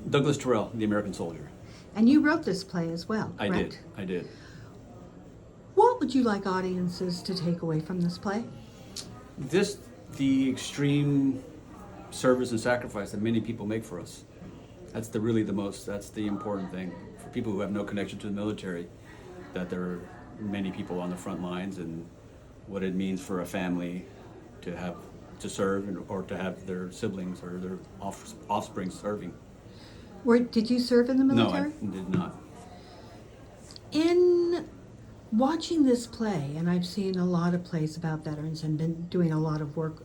Douglas Taurel, The American Soldier. And you wrote this play as well, I correct? did. I did. What would you like audiences to take away from this play? The extreme service and sacrifice that many people make for us. That's that's the important thing. For people who have no connection to the military, that there are many people on the front lines and what it means for a family to serve or to have their siblings or their offspring serving. Did you serve in the military? No, I did not. In watching this play, and I've seen a lot of plays about veterans and been doing a lot of work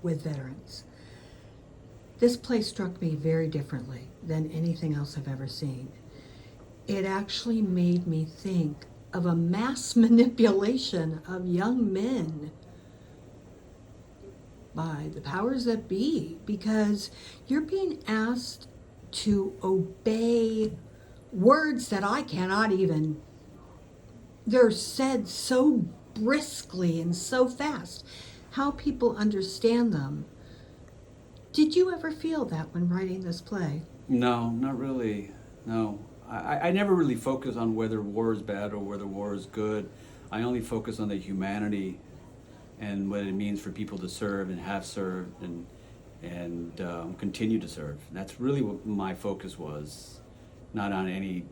with veterans, this play struck me very differently than anything else I've ever seen. It actually made me think of a mass manipulation of young men by the powers that be, because you're being asked to obey words that I cannot even, they're said so briskly and so fast, how people understand them. Did you ever feel that when writing this play? No, not really. No. I never really focus on whether war is bad or whether war is good. I only focus on the humanity and what it means for people to serve and have served and continue to serve. That's really what my focus was, not on any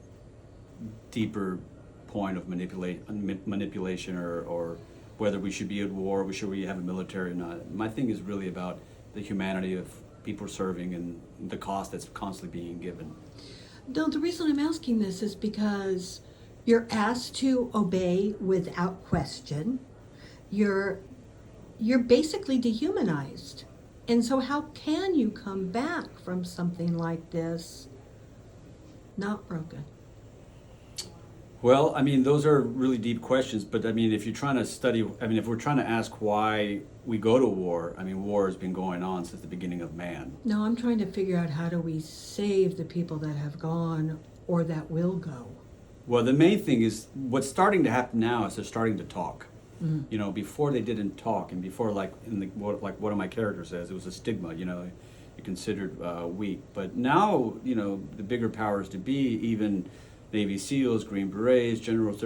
deeper point of manipulation or whether we should be at war, should we have a military or not. My thing is really about the humanity of people serving and the cost that's constantly being given. No, the reason I'm asking this is because you're asked to obey without question. You're basically dehumanized. And so how can you come back from something like this not broken? Well, I mean, those are really deep questions, but I mean, if you're trying to study, I mean, if we're trying to ask why we go to war, I mean, war has been going on since the beginning of man. No, I'm trying to figure out how do we save the people that have gone or that will go. Well, the main thing is what's starting to happen now is they're starting to talk. Mm. You know, before they didn't talk, and before, like like one of my characters says, it was a stigma. You know, you're considered weak. But now, you know, the bigger powers to be, even Navy SEALs, Green Berets, generals,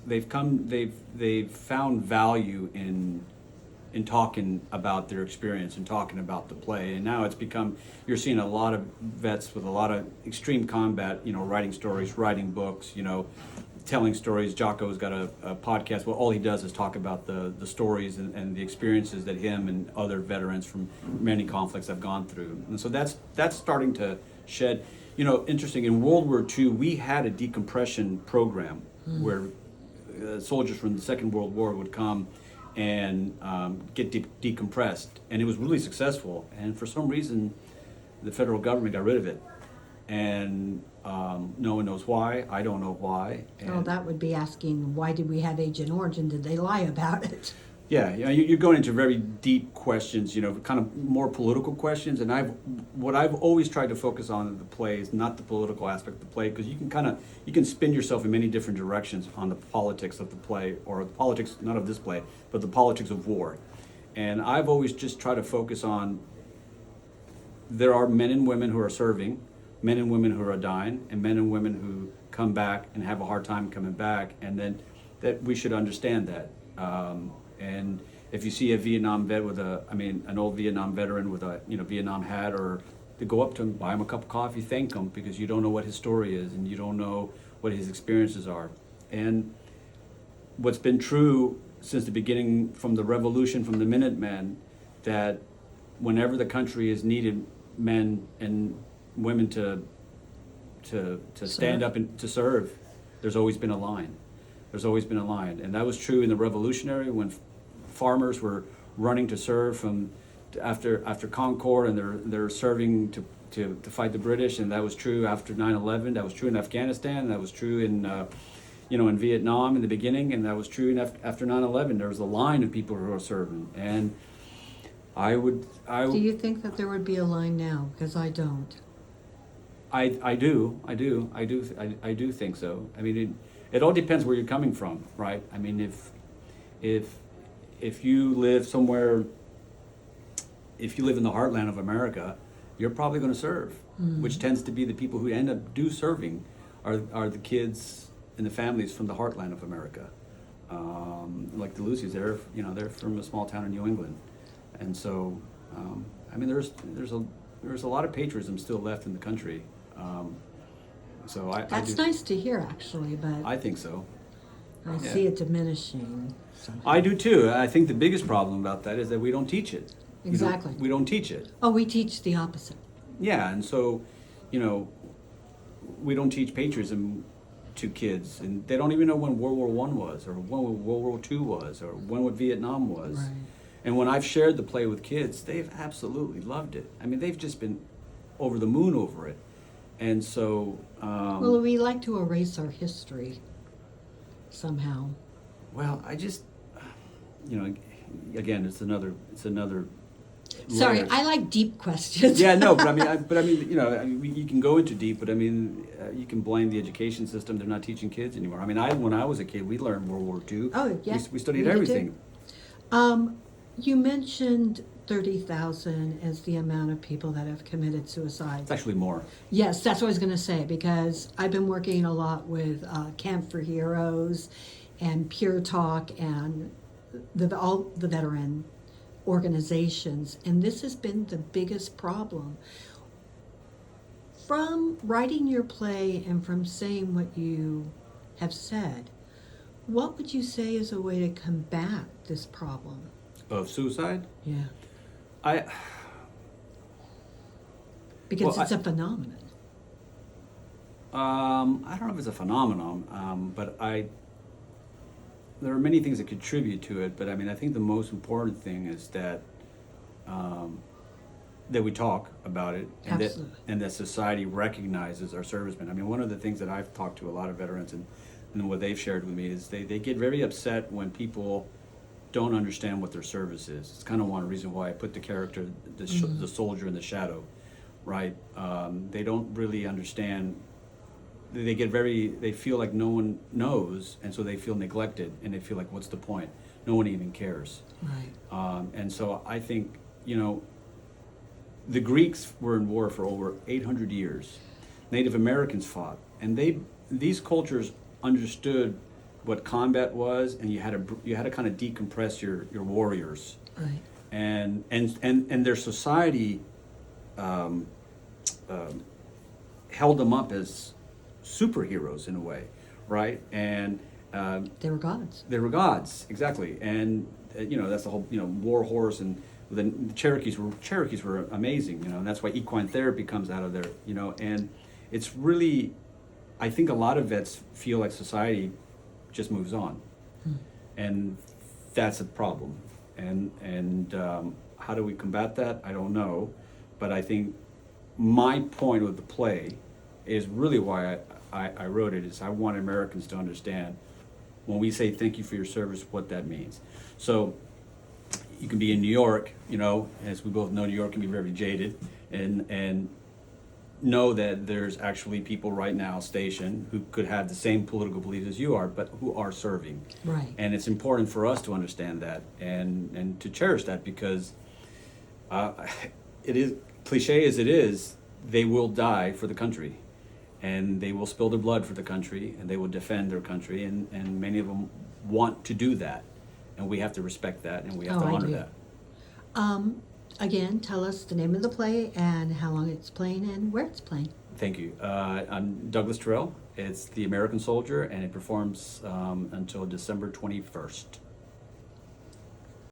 they've found value in talking about their experience and talking about the play. And now it's become, you're seeing a lot of vets with a lot of extreme combat, you know, writing stories, writing books, you know, telling stories. Jocko's got a podcast where all he does is talk about the stories and the experiences that him and other veterans from many conflicts have gone through. And so that's starting to shed. You know, interesting, in World War II, we had a decompression program where soldiers from the Second World War would come and get decompressed. And it was really successful. And for some reason, the federal government got rid of it. And no one knows why. I don't know why. And that would be asking, why did we have Agent Orange and did they lie about it? Yeah, you're going into very deep questions, you know, kind of more political questions. And what I've always tried to focus on in the play is not the political aspect of the play, because you can spin yourself in many different directions on the politics of the play, or the politics, not of this play, but the politics of war. And I've always just tried to focus on, there are men and women who are serving, men and women who are dying, and men and women who come back and have a hard time coming back, and then that we should understand that. And if you see a Vietnam vet an old Vietnam veteran with a Vietnam hat, or to go up to him, buy him a cup of coffee, thank him, because you don't know what his story is and you don't know what his experiences are. And what's been true since the beginning, from the revolution, from the Minutemen, that whenever the country has needed men and women to stand up and to serve, there's always been a line. There's always been a line. And that was true in the Revolutionary, when farmers were running to serve after Concord, and they're serving to fight the British. And that was true after 9/11. That was true in Afghanistan. That was true in in Vietnam in the beginning, and that was true after 9/11. There was a line of people who were serving. And do you think that there would be a line now? Because I don't. I do think so. I mean, it all depends where you're coming from, right? I mean, if you live somewhere, if you live in the heartland of America, you're probably going to serve, which tends to be the people who end up serving are the kids and the families from the heartland of America. Like the Lucys, they're from a small town in New England, and so I mean there's a lot of patriotism still left in the country. That's nice to hear, actually, but I think so. I see it diminishing. Somehow. I do too. I think the biggest problem about that is that we don't teach it. Exactly. We don't teach it. Oh, we teach the opposite. Yeah, and so, we don't teach patriotism to kids, and they don't even know when World War I was, or when World War II was, or when what Vietnam was. Right. And when I've shared the play with kids, they've absolutely loved it. I mean, they've just been over the moon over it. And so, Well, we like to erase our history somehow. well, I just, again, it's another Sorry, layer. I like deep questions. Yeah, no, but I mean, you can go into deep, but I mean, you can blame the education system. They're not teaching kids anymore. I mean, when I was a kid, we learned World War II. Oh, yeah. We studied We did everything. You mentioned 30,000 as the amount of people that have committed suicide. It's actually more. Yes, that's what I was going to say, because I've been working a lot with Camp for Heroes and Pure Talk and all the veteran organizations, and this has been the biggest problem. From writing your play and from saying what you have said, what would you say is a way to combat this problem? Of suicide? Yeah. Because Well, it's a phenomenon. I don't know if it's a phenomenon, but there are many things that contribute to it. But I mean, I think the most important thing is that we talk about it, Absolutely. and that society recognizes our servicemen. I mean, one of the things that I've talked to a lot of veterans and what they've shared with me is they get very upset when people don't understand what their service is. It's kind of one reason why I put the character, the soldier in the shadow, right? They don't really understand. They feel like no one knows, and so they feel neglected, and they feel like, what's the point? No one even cares. Right. And so I think, the Greeks were in war for over 800 years. Native Americans fought, and these cultures understood what combat was, and you had to kind of decompress your warriors. Right. And their society held them up as superheroes in a way, right? And They were gods. they were gods, exactly. And that's the whole war horse, and the Cherokees were amazing, and that's why equine therapy comes out of there, and it's really, I think a lot of vets feel like society just moves on, and that's a problem. And how do we combat that? I don't know, but I think my point with the play is really why I wrote it, is I want Americans to understand when we say thank you for your service, what that means. So you can be in New York, as we both know, New York can be very jaded, and know that there's actually people right now stationed who could have the same political beliefs as you are, but who are serving. Right. And it's important for us to understand that and to cherish that, because it is cliche as it is, they will die for the country, and they will spill their blood for the country, and they will defend their country, and many of them want to do that, and we have to respect that, and we have to honor that. Again, tell us the name of the play and how long it's playing and where it's playing. Thank you. I'm Douglas Taurel. It's The American Soldier, and it performs until December 21st.